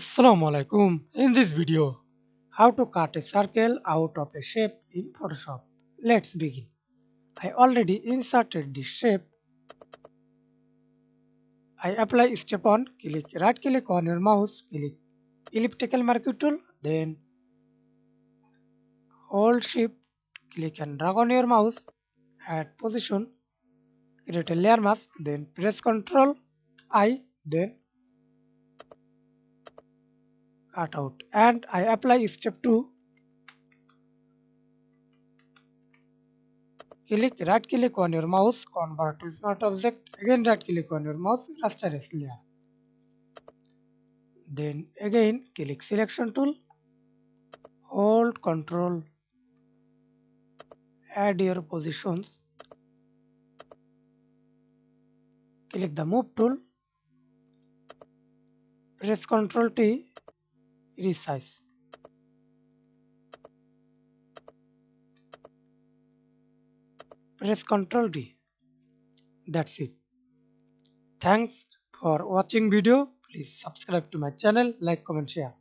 Assalamu alaikum. In this video, how to cut a circle out of a shape in Photoshop. Let's begin. I already inserted this shape. I apply step on, right click on your mouse, click elliptical marquee tool, then hold shift, click and drag on your mouse, add position, create a layer mask, then press Ctrl I, then cut out. And I apply step 2. Right click on your mouse, convert to smart object, again right click on your mouse, rasterize layer. Then again click selection tool, hold control, add your positions, click the move tool, press Ctrl T, resize. Press Ctrl D. That's it. Thanks for watching video. Please subscribe to my channel, like, comment, share.